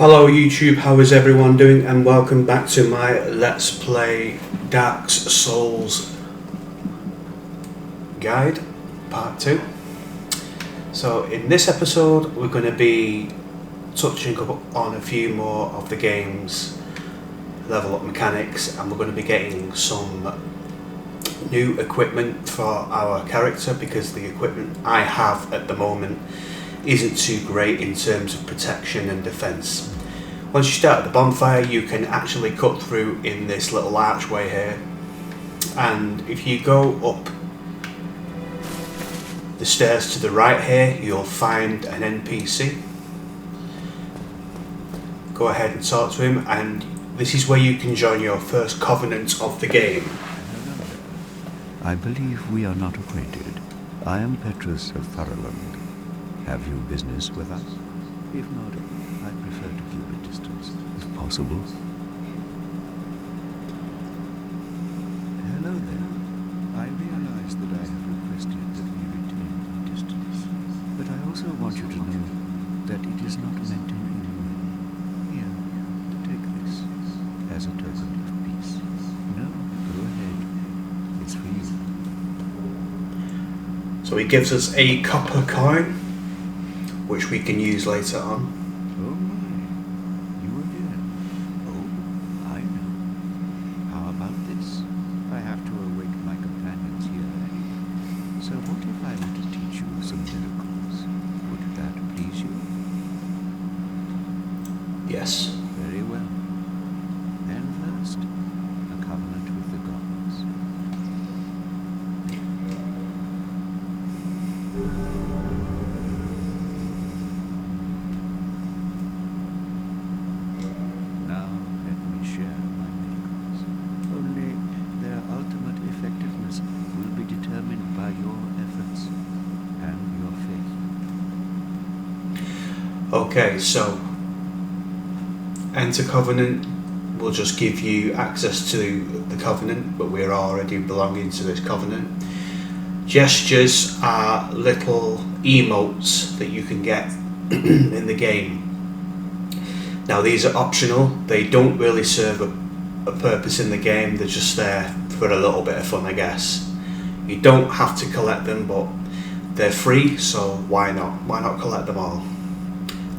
Hello YouTube, how is everyone doing, and welcome back to my Let's Play Dark Souls guide, part 2. So in this episode we're going to be touching on a few more of the game's level up mechanics, and we're going to be getting some new equipment for our character, because the equipment I have at the moment isn't too great in terms of protection and defense. Once you start at the bonfire, you can actually cut through in this little archway here, and if you go up the stairs to the right here, you'll find an NPC. Go ahead and talk to him, and this is where you can join your first covenant of the game. I believe we are not acquainted. I am Petrus of Tharaland. Have you business with us? If not, I prefer to keep a distance, if possible. Hello there. I realize that I have requested that we retain our distance, but I also want you to know that it is not meant in any way. Here, take this as a token of peace. No, go ahead. It's for you. So he gives us a copper coin, which we can use later on. Oh my, you again. Oh, I know. How about this? I have to await my companions here. So what if I were to teach you some miracles? Would that please you? Yes. Very well. Then first, a covenant with the gods. Now let me share my miracles. Only their ultimate effectiveness will be determined by your efforts and your faith. Okay, so enter covenant will just give you access to the covenant, but we're already belonging to this covenant. Gestures are little emotes that you can get in the game. Now these are optional, they don't really serve a purpose in the game, they're just there for a little bit of fun, I guess. You don't have to collect them, but they're free, so why not? Why not collect them all?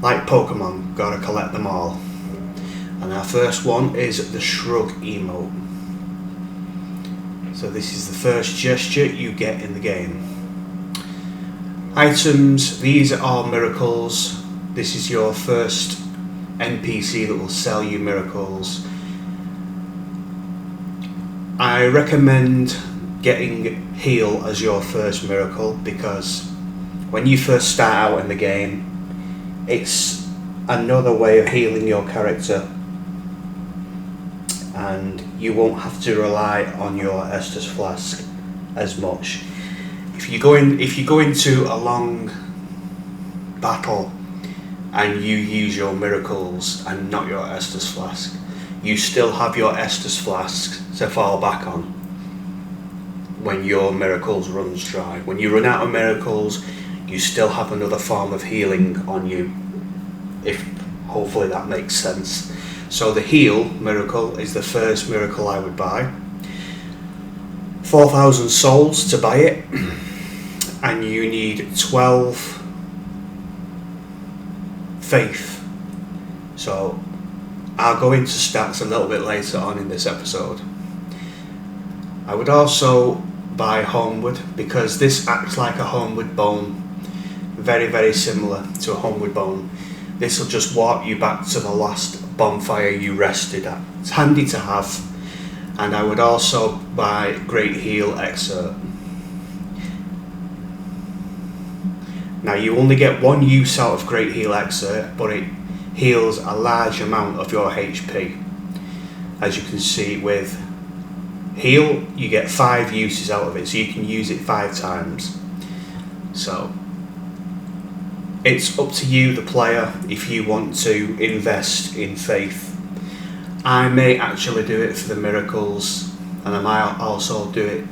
Like Pokemon, gotta collect them all. And our first one is the shrug emote. So this is the first gesture you get in the game. Items, these are miracles. This is your first NPC that will sell you miracles. I recommend getting heal as your first miracle, because when you first start out in the game, it's another way of healing your character, and you won't have to rely on your Estus flask as much. If you go into a long battle and you use your miracles and not your Estus flask, you still have your Estus flask to fall back on when your miracles runs dry. When you run out of miracles, you still have another form of healing on you, if hopefully that makes sense. So the heal miracle is the first miracle I would buy. 4,000 souls to buy it, and you need 12 faith. So I'll go into stats a little bit later on in this episode. I would also buy Homeward, because this acts like a Homeward bone, very very similar to a Homeward bone. This will just warp you back to the last bonfire you rested at. It's handy to have. And I would also buy Great Heal Excerpt. Now you only get one use out of Great Heal Excerpt, but it heals a large amount of your HP. As you can see with Heal, you get 5 uses out of it, so you can use it 5 times. So it's up to you, the player, if you want to invest in faith. I may actually do it for the miracles, and I might also do it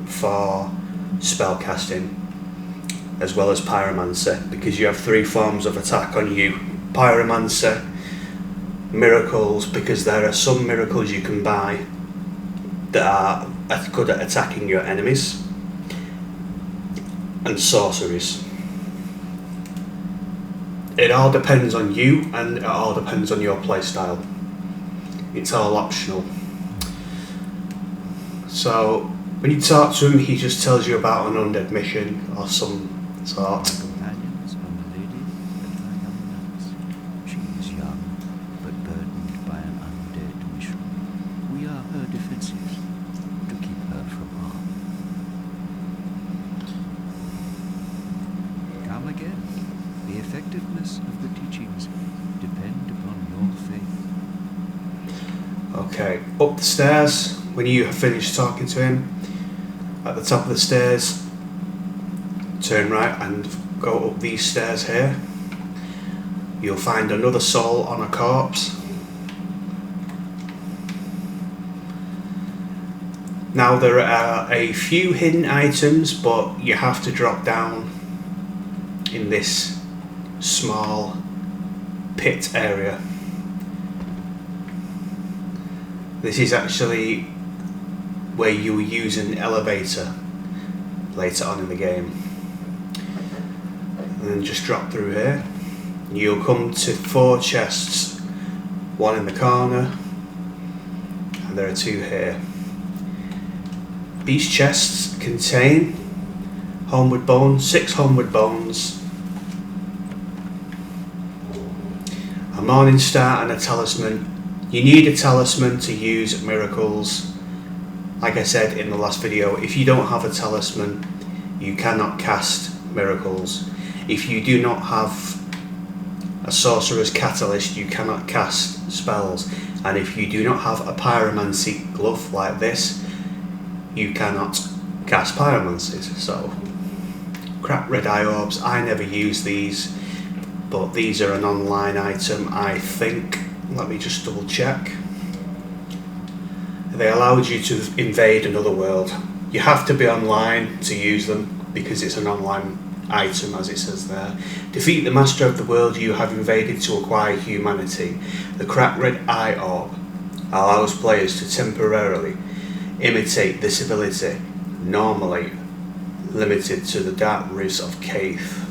for spell casting as well as pyromancy, because you have 3 forms of attack on you: pyromancy, miracles, because there are some miracles you can buy that are good at attacking your enemies, and sorceries. It all depends on you, and it all depends on your playstyle. It's all optional. So when you talk to him, he just tells you about an undead mission or some sort. Companions of a lady that are young nuns. She is young, but burdened by an undead mission. We are her defenses to keep her from harm. Come again. The effectiveness of the teachings depend upon your faith. Okay, up the stairs. When you have finished talking to him, at the top of the stairs, turn right and go up these stairs here. You'll find another soul on a corpse. Now there are a few hidden items, but you have to drop down in this small pit area. This is actually where you use an elevator later on in the game. And then just drop through here. You'll come to 4 chests, one in the corner, and there are 2 here. These chests contain homeward bones, 6 homeward bones, a morning star and a talisman. You need a talisman to use miracles. Like I said in the last video, if you don't have a talisman, you cannot cast miracles. If you do not have a sorcerer's catalyst, you cannot cast spells. And if you do not have a pyromancy glove like this, you cannot cast pyromancies. So, crap red eye orbs, I never use these, but these are an online item, I think. Let me just double check. They allowed you to invade another world. You have to be online to use them because it's an online item, as it says there. Defeat the master of the world you have invaded to acquire humanity. The cracked red eye orb allows players to temporarily imitate this ability, normally limited to the dark rifts of Kaith.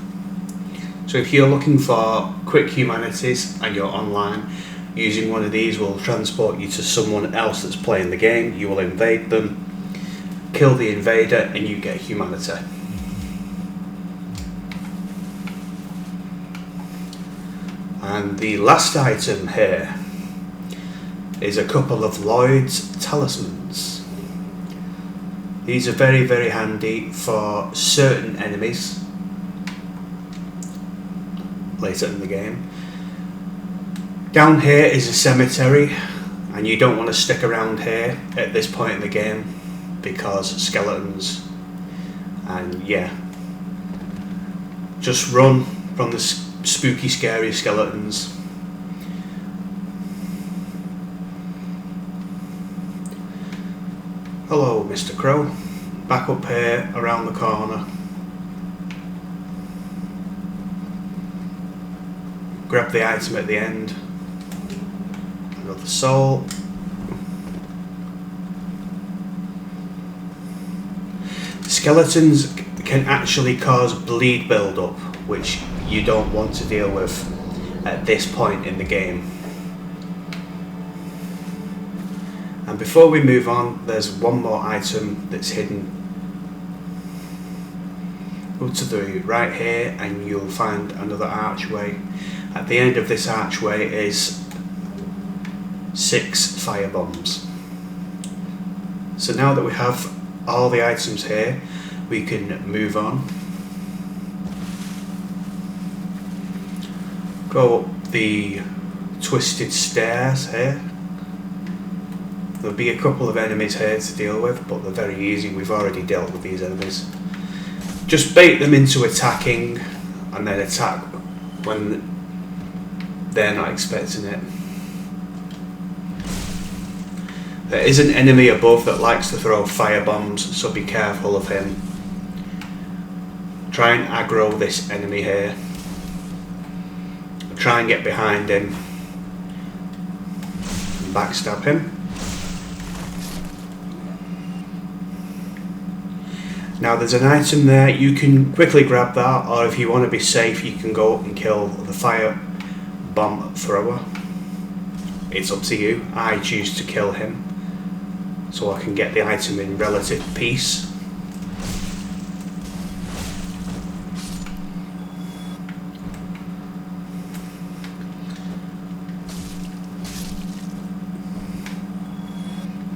So if you're looking for quick humanities and you're online, using one of these will transport you to someone else that's playing the game. You will invade them, kill the invader, and you get humanity. And the last item here is a couple of Lloyd's talismans. These are very, very handy for certain enemies later in the game. Down here is a cemetery, and you don't want to stick around here at this point in the game because skeletons, and yeah, just run from the spooky, scary skeletons. Hello, Mr. Crow. Back up here around the corner. Grab the item at the end. Another soul. Skeletons can actually cause bleed build-up, which you don't want to deal with at this point in the game. And before we move on, there's one more item that's hidden. Go to the right here and you'll find another archway. At the end of this archway is 6 fire bombs. So now that we have all the items here, we can move on. Go up the twisted stairs here. There'll be a couple of enemies here to deal with, but they're very easy. We've already dealt with these enemies. Just bait them into attacking and then attack when they're not expecting it. There is an enemy above that likes to throw fire bombs, so be careful of him. Try and aggro this enemy here. Try and get behind him. backstab him. Now there's an item there, you can quickly grab that, or if you want to be safe you can go up and kill the fire bomb thrower. It's up to you. I choose to kill him so I can get the item in relative peace.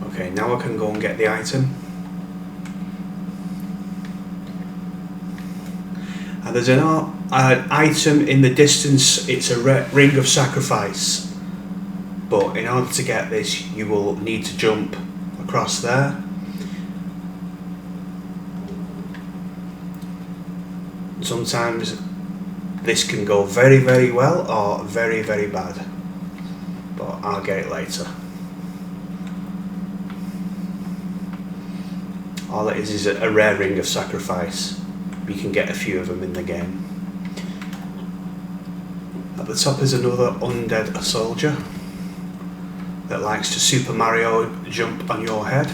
Okay, now I can go and get the item. And there's an item in the distance, it's a ring of sacrifice. But in order to get this, you will need to jump across there. Sometimes this can go very, very well or very, very bad. But I'll get it later. All it is a rare ring of sacrifice. You can get a few of them in the game. At the top is another undead soldier that likes to Super Mario jump on your head.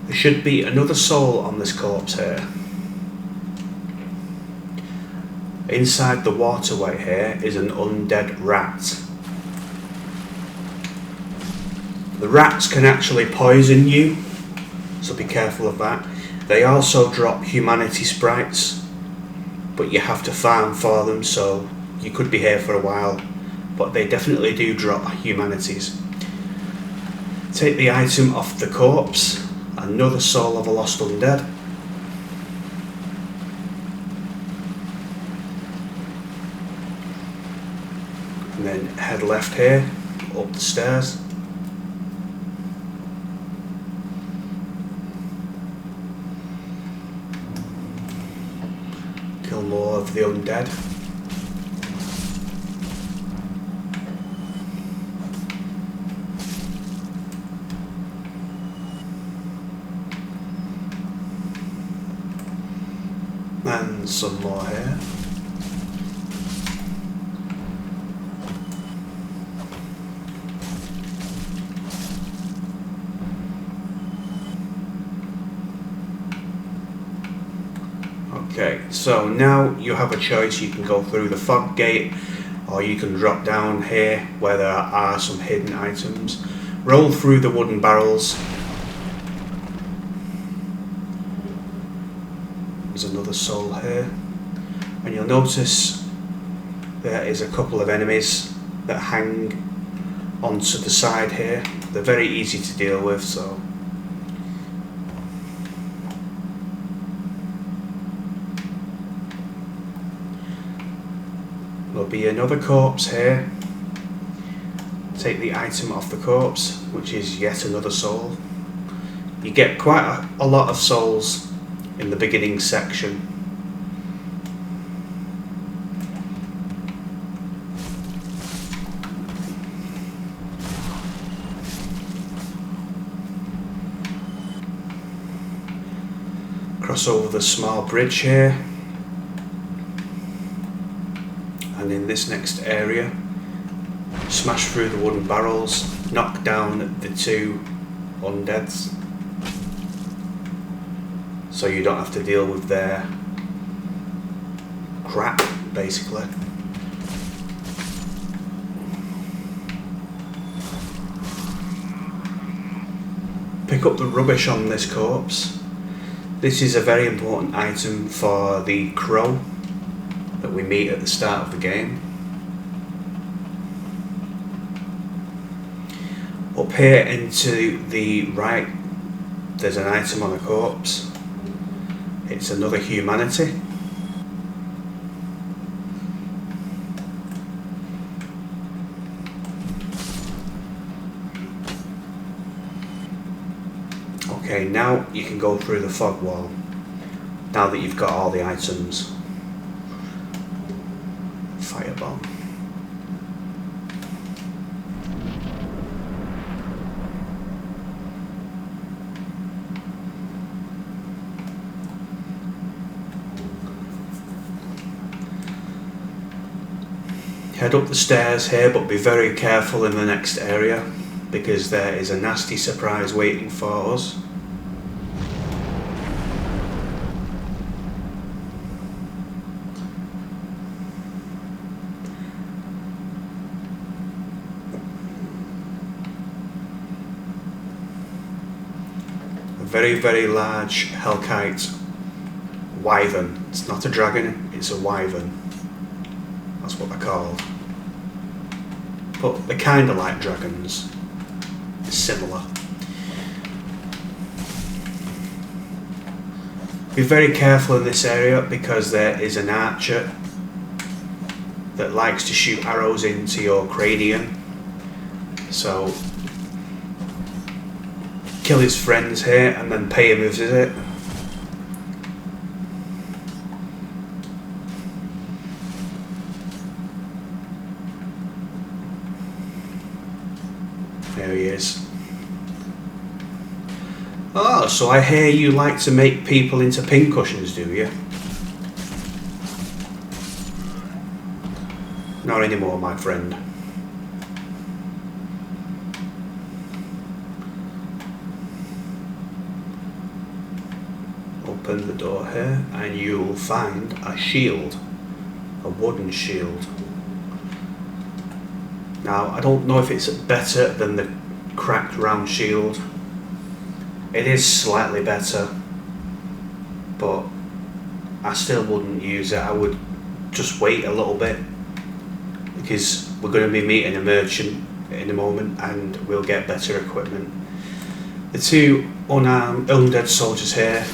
There should be another soul on this corpse here. Inside the waterway here is an undead rat. The rats can actually poison you, so be careful of that. They also drop humanity sprites, but you have to farm for them, so you could be here for a while, but they definitely do drop humanities. Take the item off the corpse, another soul of a lost undead. And then head left here, up the stairs. Kill more of the undead. And some more here. Okay, so now you have a choice. You can go through the fog gate, or you can drop down here where there are some hidden items. Roll through the wooden barrels. There's another soul here, and you'll notice there is a couple of enemies that hang onto the side here. They're very easy to deal with, so there'll be another corpse here. Take the item off the corpse, which is yet another soul. You get quite a lot of souls in the beginning section. Cross over the small bridge here. And in this next area, smash through the wooden barrels, knock down the two undeads, so you don't have to deal with their crap, basically. Pick up the rubbish on this corpse. This is a very important item for the crow that we meet at the start of the game. Up here into the right, there's an item on a corpse. It's another humanity. Okay, now you can go through the fog wall, now that you've got all the items. Firebomb. Head up the stairs here, but be very careful in the next area, because there is a nasty surprise waiting for us. A very, very large Hellkite wyvern. It's not a dragon, it's a wyvern. That's what they're called. But they're kind of like dragons. Similar. Be very careful in this area because there is an archer that likes to shoot arrows into your cranium. So kill his friends here and then pay him a visit. There he is. Oh, so I hear you like to make people into pincushions, do you? Not anymore, my friend. Open the door here and you'll find a shield. A wooden shield. Now, I don't know if it's better than the cracked round shield. It is slightly better, but I still wouldn't use it. I would just wait a little bit, because we're going to be meeting a merchant in a moment and we'll get better equipment. The two unarmed, undead soldiers here,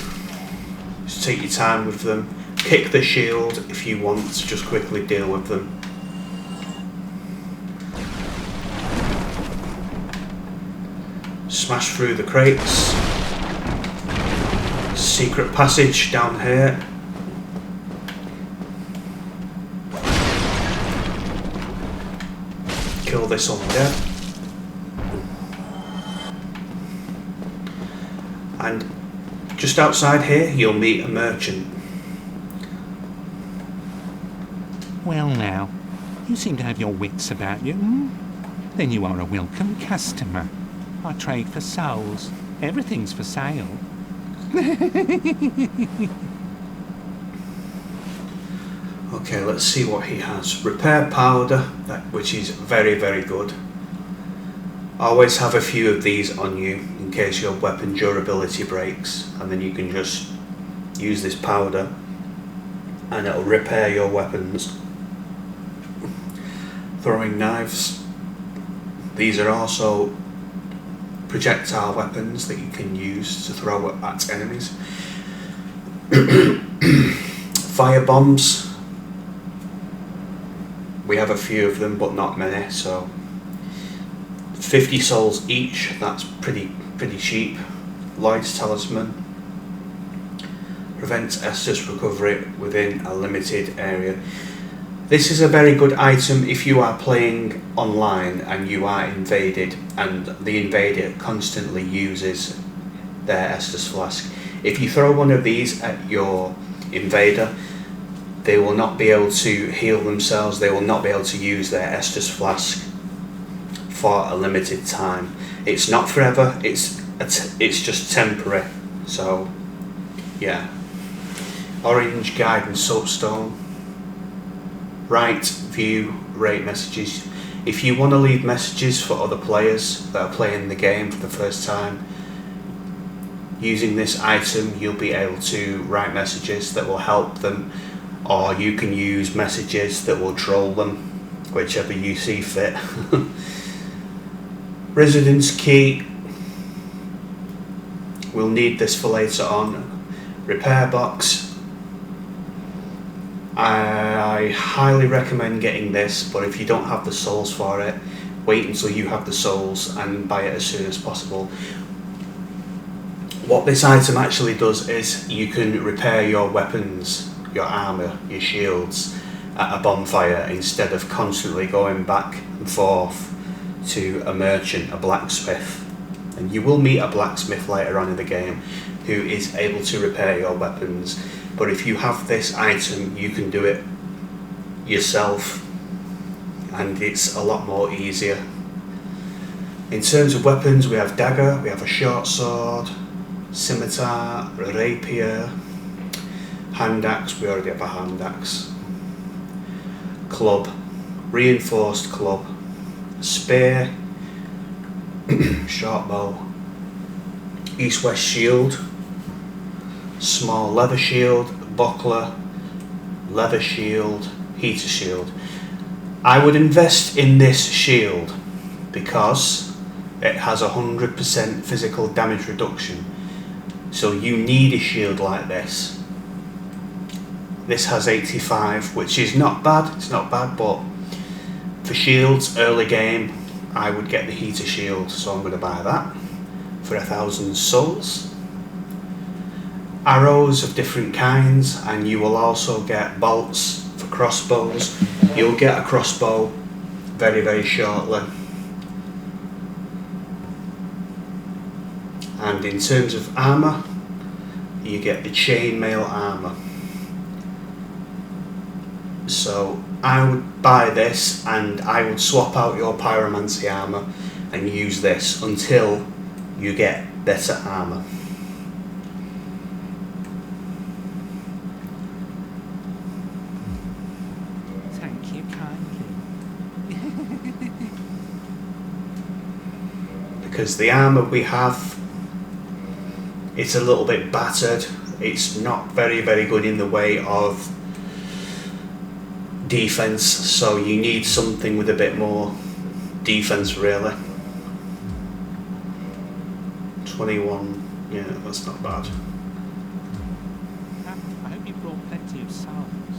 just take your time with them. Kick the shield if you want to just quickly deal with them. Smash through the crates. Secret passage down here. Kill this undead. And just outside here you'll meet a merchant. Well now, you seem to have your wits about you, hmm? Then you are a welcome customer. I trade for souls. Everything's for sale. Okay, let's see what he has. Repair powder, which is very, very good. Always have a few of these on you in case your weapon durability breaks, and then you can just use this powder and it'll repair your weapons. Throwing knives. These are also projectile weapons that you can use to throw at enemies. Fire bombs. We have a few of them, but not many, so 50 souls each. That's pretty cheap. Lloyd's talisman prevents Estus recovery within a limited area. This is a very good item if you are playing online and you are invaded and the invader constantly uses their Estus flask. If you throw one of these at your invader, they will not be able to heal themselves, they will not be able to use their Estus flask for a limited time. It's not forever, it's just temporary. So yeah. Orange guide and soapstone. Write, view, rate messages. If you want to leave messages for other players that are playing the game for the first time, using this item you'll be able to write messages that will help them, or you can use messages that will troll them, whichever you see fit. Residence key. We'll need this for later on. Repair box. I highly recommend getting this, but if you don't have the souls for it, wait until you have the souls and buy it as soon as possible. What this item actually does is you can repair your weapons, your armour, your shields at a bonfire instead of constantly going back and forth to a merchant, a blacksmith. And you will meet a blacksmith later on in the game who is able to repair your weapons. But if you have this item, you can do it yourself and it's a lot more easier. In terms of weapons, we have dagger, we have a short sword, scimitar, rapier, hand axe, we already have a hand axe, club, reinforced club, spear, short bow, east-west shield, small leather shield, buckler, leather shield, heater shield. I would invest in this shield because it has 100% physical damage reduction. So you need a shield like this. This has 85, which is not bad, it's not bad, but for shields, early game, I would get the heater shield, so I'm going to buy that for 1,000 souls. Arrows of different kinds, and you will also get bolts for crossbows. You'll get a crossbow very, very shortly. And in terms of armour, you get the chainmail armour. So I would buy this, and I would swap out your pyromancy armour and use this until you get better armour. Thank you kindly. Because the armour we have, it's a little bit battered. It's not very, very good in the way of defense, so you need something with a bit more defense, really. 21, yeah, that's not bad. I hope you brought plenty of souls.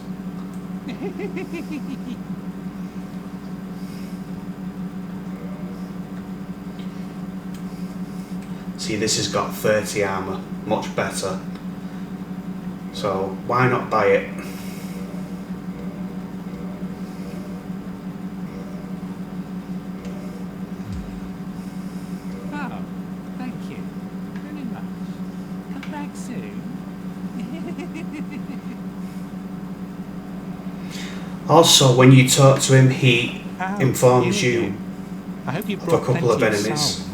See, this has got 30 armour, much better. So why not buy it? Oh, thank you very much. Come back soon. Also, when you talk to him, he Oh, informs you you again. I hope you of brought a couple of plenty enemies. souls.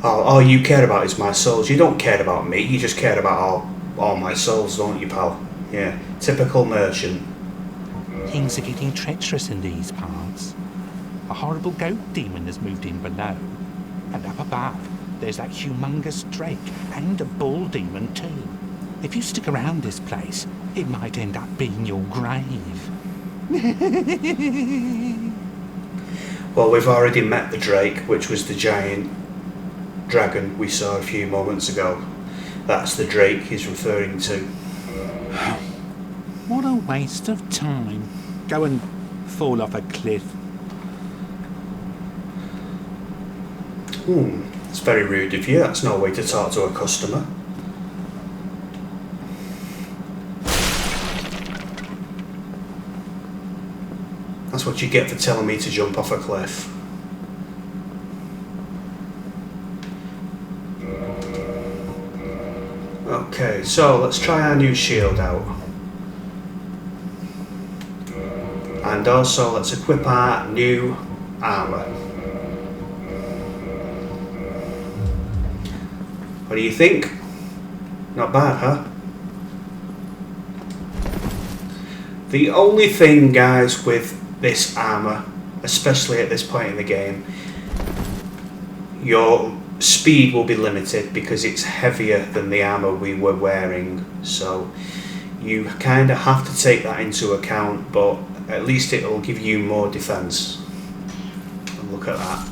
All you care about is my souls. You don't care about me, you just care about all my souls, don't you, pal? Yeah, typical merchant. Things are getting treacherous in these parts. A horrible goat demon has moved in below. And up above, there's that humongous drake and a bull demon too. If you stick around this place, it might end up being your grave. Well, we've already met the drake, which was the giant dragon we saw a few moments ago. That's the drake he's referring to. What a waste of time. Go and fall off a cliff. It's very rude of you. That's no way to talk to a customer. That's what you get for telling me to jump off a cliff. Okay, so let's try our new shield out. And also let's equip our new armour. What do you think? Not bad, huh? The only thing, guys, with this armour, especially at this point in the game, your speed will be limited because it's heavier than the armour we were wearing, so you kind of have to take that into account, but at least it will give you more defence. Look at that.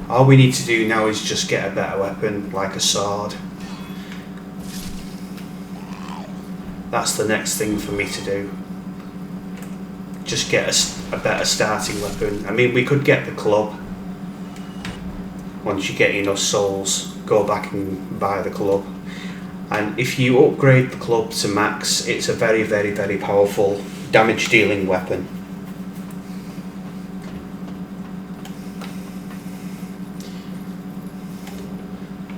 All we need to do now is just get a better weapon, like a sword. That's the next thing for me to do. Just get a better starting weapon. I mean, we could get the club. Once you get enough souls, go back and buy the club. And if you upgrade the club to max, it's a very, very, very powerful damage dealing weapon.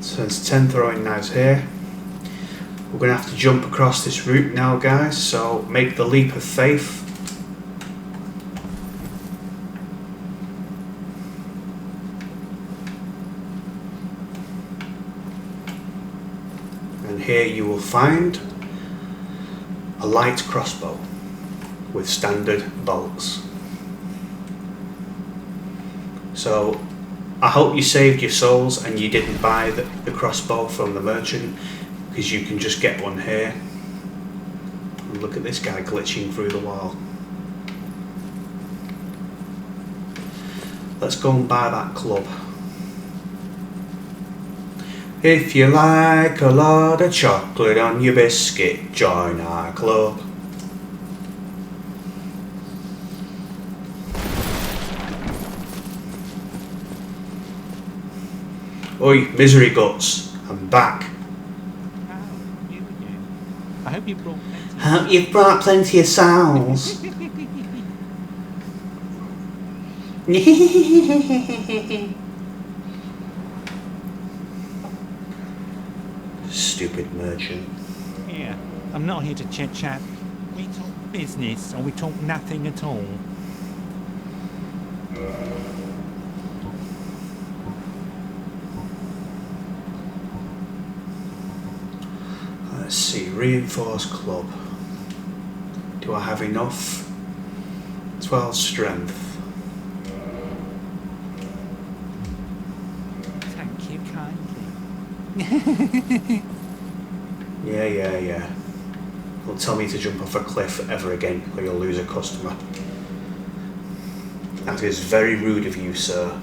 So there's 10 throwing knives here. We're going to have to jump across this route now, guys, so make the leap of faith. And here you will find a light crossbow with standard bolts. So I hope you saved your souls and you didn't buy the crossbow from the merchant, because you can just get one here. And look at this guy glitching through the wall. Let's go and buy that club. If you like a lot of chocolate on your biscuit, join our club. Oi, misery guts, I'm back. I hope you brought plenty. Hope you've brought plenty of souls. Stupid merchant. Yeah, I'm not here to chit chat. We talk business or we talk nothing at all. Let's see, reinforced club. Do I have enough? 12 strength. Thank you kindly. Yeah. Don't tell me to jump off a cliff ever again, or you'll lose a customer. That is very rude of you, sir.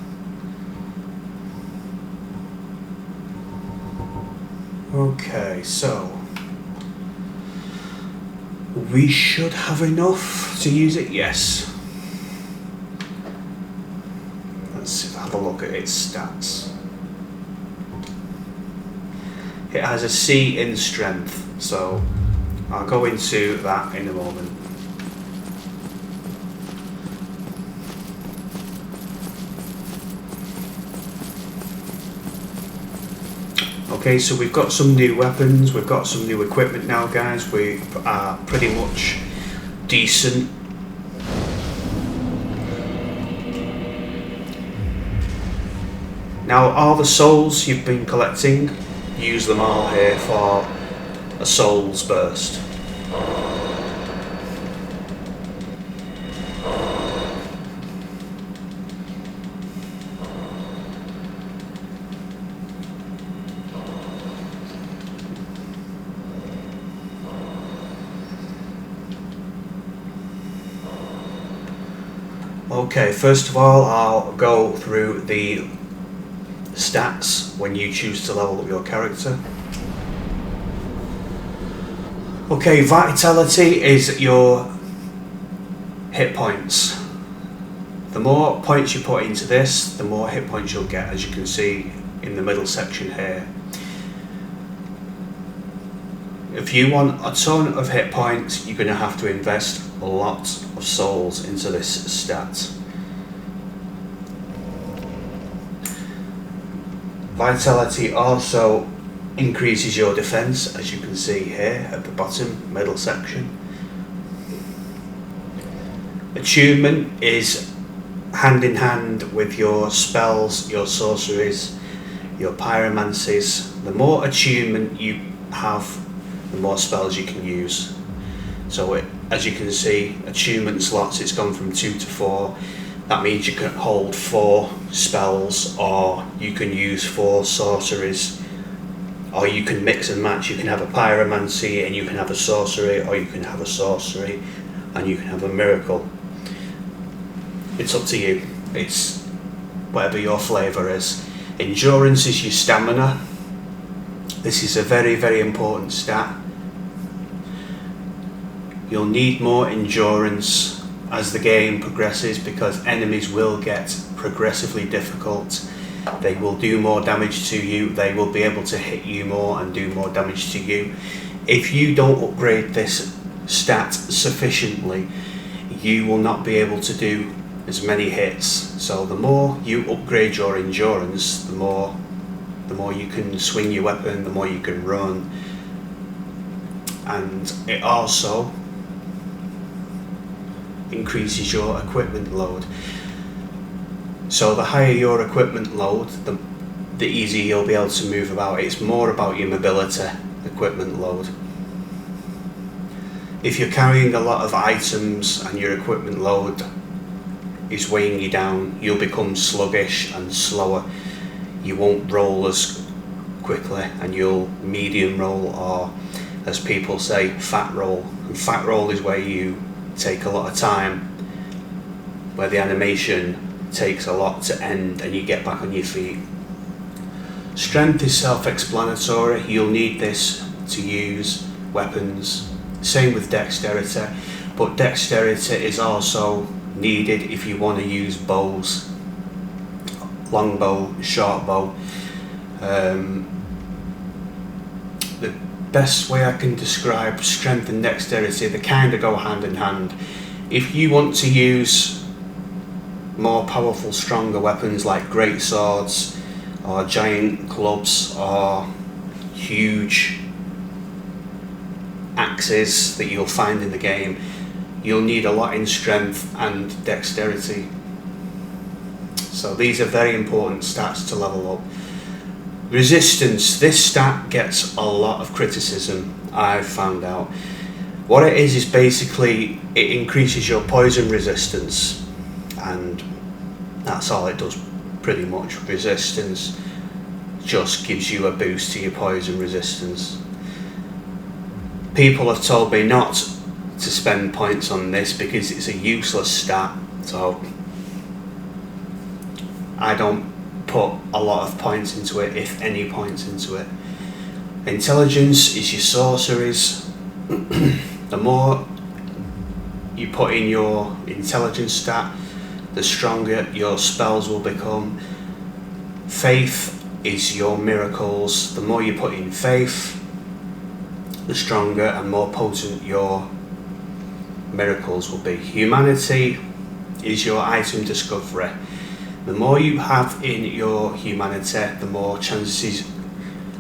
Okay, so we should have enough to use it, yes. Let's have a look at its stats. It has a C in strength, so I'll go into that in a moment. Okay, so we've got some new weapons, we've got some new equipment now, guys. We are pretty much decent. Now, all the souls you've been collecting, use them all here for a souls burst. Okay, first of all, I'll go through the stats when you choose to level up your character. Okay, vitality is your hit points. The more points you put into this, the more hit points you'll get, as you can see in the middle section here. If you want a ton of hit points, you're going to have to invest a lot of souls into this stat. Vitality also increases your defense, as you can see here at the bottom middle section. Attunement is hand in hand with your spells, your sorceries, your pyromancies. The more attunement you have, the more spells you can use. So as you can see, attunement slots, it's gone from 2 to 4. That means you can hold 4 spells, or you can use 4 sorceries, or you can mix and match. You can have a pyromancy and you can have a sorcery, or you can have a sorcery and you can have a miracle. It's up to you. It's whatever your flavour is. Endurance is your stamina. This is a very, very important stat. You'll need more endurance as the game progresses, because enemies will get progressively difficult. They will do more damage to you, they will be able to hit you more and do more damage to you. If you don't upgrade this stat sufficiently, you will not be able to do as many hits. So the more you upgrade your endurance, the more you can swing your weapon, the more you can run, and it also increases your equipment load. So the higher your equipment load, the easier you'll be able to move about. It's more about your mobility equipment load. If you're carrying a lot of items and your equipment load is weighing you down, you'll become sluggish and slower. You won't roll as quickly, and you'll medium roll, or as people say, fat roll. And fat roll is where you take a lot of time, where the animation takes a lot to end and you get back on your feet. Strength is self-explanatory. You'll need this to use weapons. Same with dexterity, but dexterity is also needed if you want to use bows, long bow, short bow. The best way I can describe strength and dexterity, they kind of go hand in hand. If you want to use more powerful, stronger weapons like great swords or giant clubs or huge axes that you'll find in the game, you'll need a lot in strength and dexterity. So these are very important stats to level up. Resistance, this stat gets a lot of criticism, I've found out. What it is basically it increases your poison resistance, and that's all it does pretty much. Resistance just gives you a boost to your poison resistance. People have told me not to spend points on this because it's a useless stat, so I don't put a lot of points into it, if any points into it. Intelligence is your sorceries. The more you put in your intelligence stat, the stronger your spells will become. Faith is your miracles. The more you put in faith, the stronger and more potent your miracles will be. Humanity is your item discovery. The more you have in your humanity, the more chances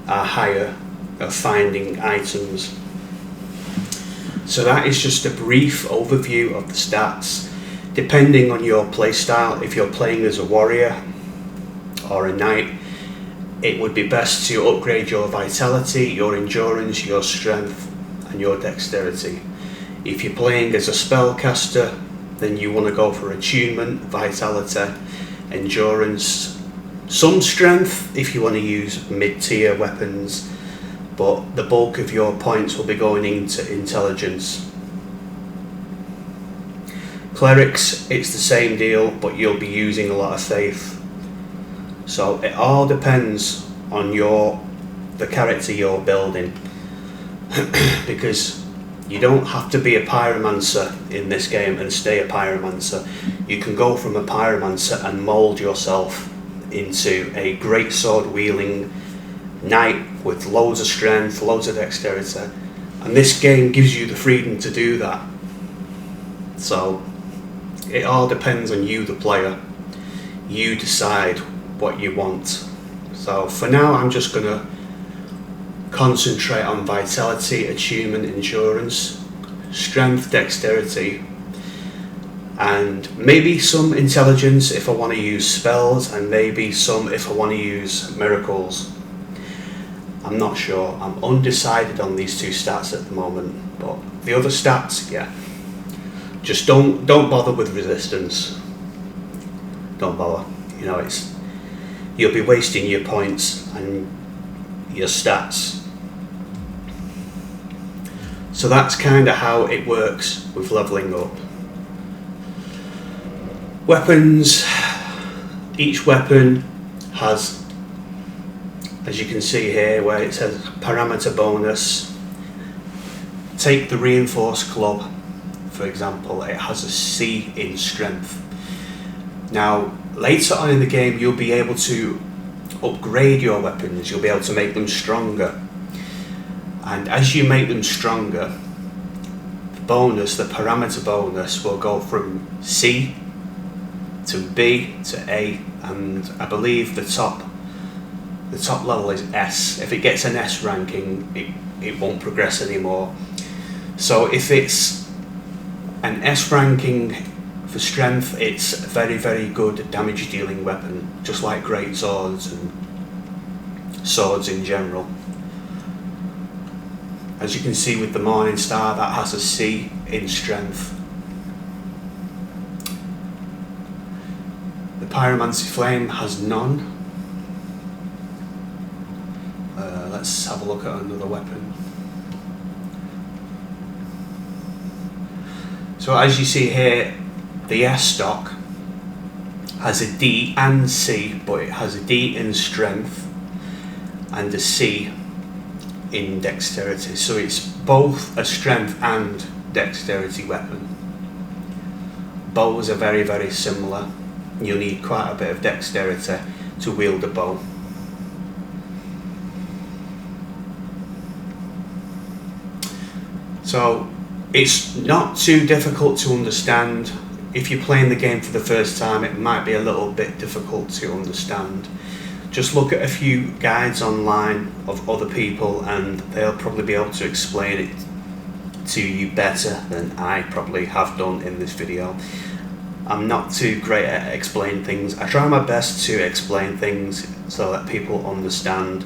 are higher of finding items. So that is just a brief overview of the stats. Depending on your playstyle, if you're playing as a warrior or a knight, it would be best to upgrade your vitality, your endurance, your strength and your dexterity. If you're playing as a spellcaster, then you want to go for attunement, vitality, endurance, some strength if you want to use mid-tier weapons, but the bulk of your points will be going into intelligence. Clerics, it's the same deal, but you'll be using a lot of faith. So it all depends on the character you're building. Because you don't have to be a pyromancer in this game and stay a pyromancer. You can go from a pyromancer and mould yourself into a great sword wielding knight with loads of strength, loads of dexterity, and this game gives you the freedom to do that. So it all depends on you, the player. You decide what you want. So for now I'm just going to concentrate on vitality, attunement, endurance, strength, dexterity, and maybe some intelligence if I want to use spells, and maybe some if I want to use miracles. I'm not sure. I'm undecided on these two stats at the moment, but the other stats, yeah. Just don't bother with resistance. Don't bother. You know, you'll be wasting your points and your stats. So that's kind of how it works with leveling up. Weapons. Each weapon has, as you can see here, where it says parameter bonus. Take the reinforced club, for example. It has a C in strength. Now, later on in the game, you'll be able to upgrade your weapons. You'll be able to make them stronger. And as you make them stronger, the parameter bonus will go from C to B to A, and I believe the top level is S. If it gets an S ranking, it won't progress anymore. So if it's an S ranking for strength, it's a very, very good damage dealing weapon, just like great swords and swords in general. As you can see with the Morning Star, that has a C in strength. The Pyromancy Flame has none. Let's have a look at another weapon. So as you see here, the S stock has a D and C, but it has a D in strength and a C in dexterity. So it's both a strength and dexterity weapon. Bows are very, very similar. You'll need quite a bit of dexterity to wield a bow. So it's not too difficult to understand. If you're playing the game for the first time, it might be a little bit difficult to understand. Just look at a few guides online of other people and they'll probably be able to explain it to you better than I probably have done in this video. I'm not too great at explaining things. I try my best to explain things so that people understand,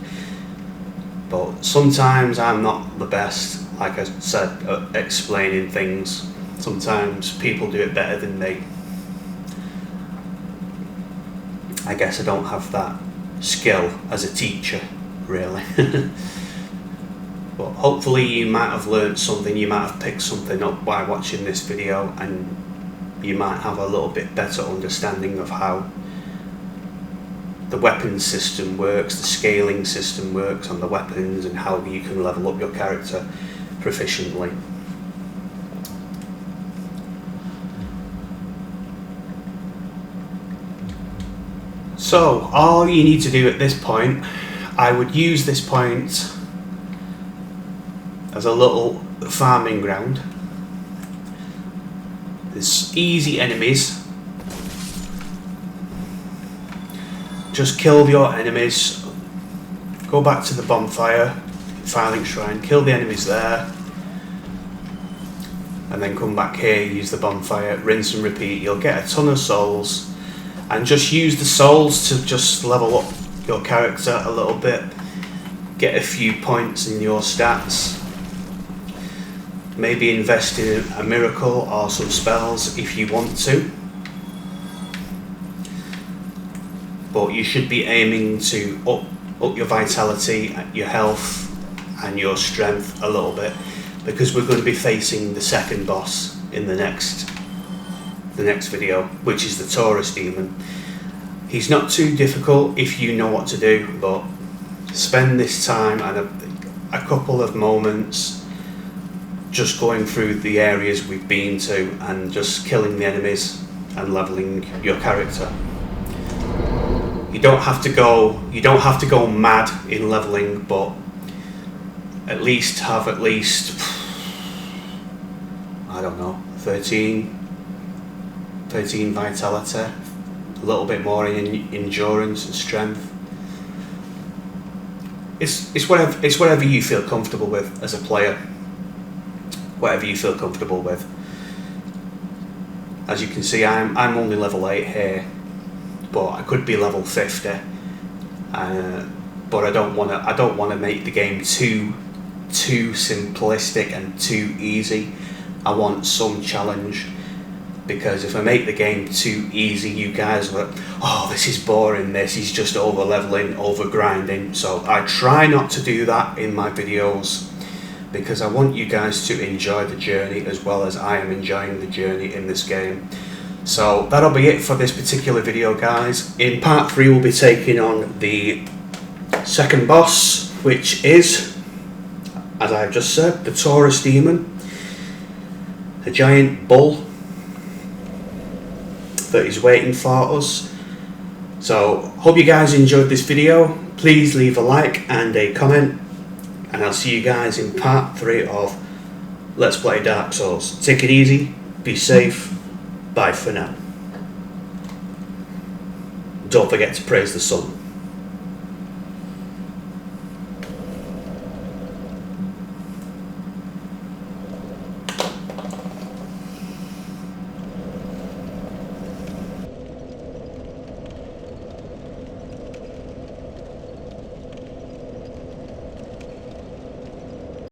but sometimes I'm not the best, like I said, at explaining things. Sometimes people do it better than me. I guess I don't have that skill as a teacher, really. But hopefully you might have learned something, you might have picked something up by watching this video, and you might have a little bit better understanding of how the weapon system works, the scaling system works on the weapons, and how you can level up your character proficiently. So all you need to do at this point, I would use this point as a little farming ground. There's easy enemies. Just kill your enemies. Go back to the bonfire, Firelink Shrine, kill the enemies there, and then come back here, use the bonfire, rinse and repeat. You'll get a ton of souls, and just use the souls to just level up your character a little bit, get a few points in your stats. Maybe invest in a miracle or some spells if you want to, but you should be aiming to up your vitality, your health and your strength a little bit, because we're going to be facing the second boss in the next video, which is the Taurus demon. He's not too difficult if you know what to do, but spend this time and a couple of moments just going through the areas we've been to and just killing the enemies and leveling your character. You don't have to go mad in leveling, but at least have I don't know, 13 vitality, a little bit more in endurance and strength. It's whatever you feel comfortable with as a player. Whatever you feel comfortable with. As you can see, I'm only level 8 here, but I could be level 50. But I don't want to make the game too simplistic and too easy. I want some challenge, because if I make the game too easy, you guys are like, oh, this is boring, he's just over leveling, over grinding. So I try not to do that in my videos, because I want you guys to enjoy the journey as well as I am enjoying the journey in this game. So that'll be it for this particular video, guys. In part 3 we'll be taking on the second boss, which is, as I've just said, the Taurus demon, a giant bull that is waiting for us. So hope you guys enjoyed this video. Please leave a like and a comment, and I'll see you guys in part 3 of Let's Play Dark Souls. Take it easy, be safe, bye for now. Don't forget to praise the sun.